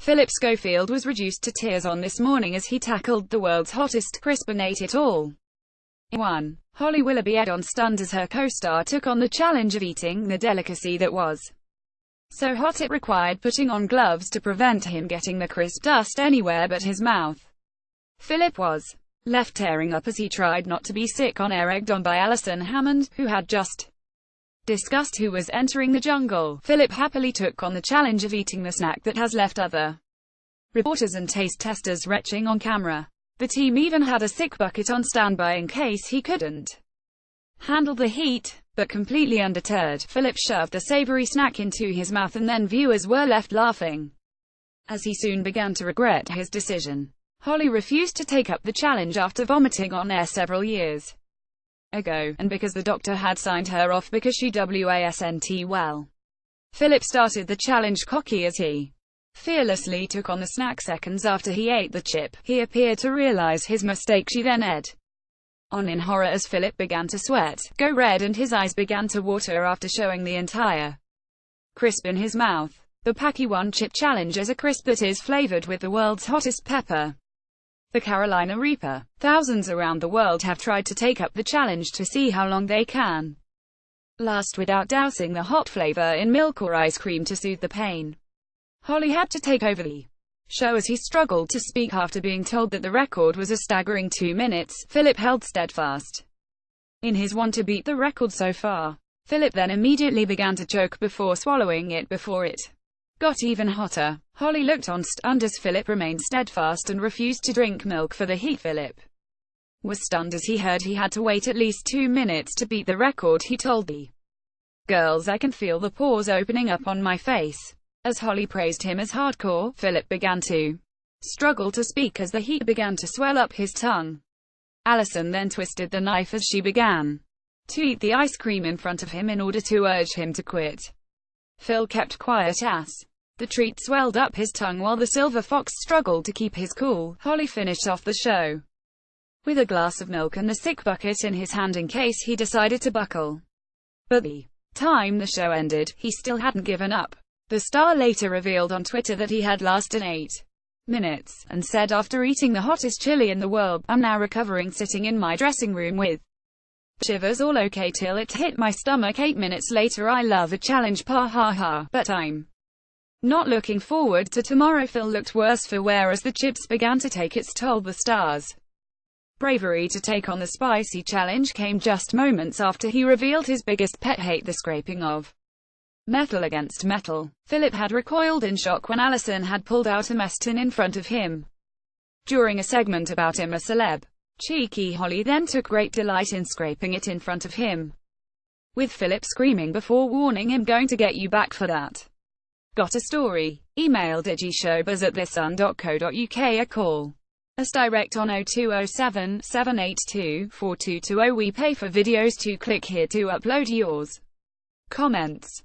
Philip Schofield was reduced to tears on this morning as he tackled the world's hottest crisp and ate it all. In 1. Holly Willoughby on stunned as her co-star took on the challenge of eating the delicacy that was so hot it required putting on gloves to prevent him getting the crisp dust anywhere but his mouth. Philip was left tearing up as he tried not to be sick on air, egged on by Alison Hammond, who had just discussed who was entering the jungle. Philip happily took on the challenge of eating the snack that has left other reporters and taste testers retching on camera. The team even had a sick bucket on standby in case he couldn't handle the heat, but completely undeterred, Philip shoved the savory snack into his mouth and then viewers were left laughing, as he soon began to regret his decision. Holly refused to take up the challenge after vomiting on air several years ago, and because the doctor had signed her off because she wasn't well. Philip started the challenge cocky as he fearlessly took on the snack seconds after he ate the chip. He appeared to realize his mistake. She then ate on in horror as Philip began to sweat, go red, and his eyes began to water after showing the entire crisp in his mouth. The Packy One Chip Challenge is a crisp that is flavored with the world's hottest pepper, the Carolina Reaper. Thousands around the world have tried to take up the challenge to see how long they can last without dousing the hot flavor in milk or ice cream to soothe the pain. Holly had to take over the show as he struggled to speak after being told that the record was a staggering 2 minutes. Philip held steadfast in his want to beat the record so far. Philip then immediately began to choke before swallowing it before it got even hotter. Holly looked on stunned as Philip remained steadfast and refused to drink milk for the heat. Philip was stunned as he heard he had to wait at least 2 minutes to beat the record. He told the girls, "I can feel the pores opening up on my face." As Holly praised him as hardcore, Philip began to struggle to speak as the heat began to swell up his tongue. Alison then twisted the knife as she began to eat the ice cream in front of him in order to urge him to quit. Phil kept quiet as the treat swelled up his tongue while the silver fox struggled to keep his cool. Holly finished off the show with a glass of milk and the sick bucket in his hand in case he decided to buckle. But the time the show ended, he still hadn't given up. The star later revealed on Twitter that he had lasted 8 minutes, and said after eating the hottest chili in the world, "I'm now recovering sitting in my dressing room with shivers all okay till it hit my stomach 8 minutes later. I love a challenge, pa ha ha, but I'm not looking forward to tomorrow." Phil looked worse for wear as the chips began to take its toll. The star's bravery to take on the spicy challenge came just moments after he revealed his biggest pet hate, the scraping of metal against metal. Philip had recoiled in shock when Alison had pulled out a mess tin in front of him during a segment about him a celeb. Cheeky Holly then took great delight in scraping it in front of him, with Philip screaming before warning him, "Going to get you back for that." Got a story? Email digishowbuzz@thesun.co.uk or call us direct on 0207 782 4220. We pay for videos, to click here to upload yours. Comments.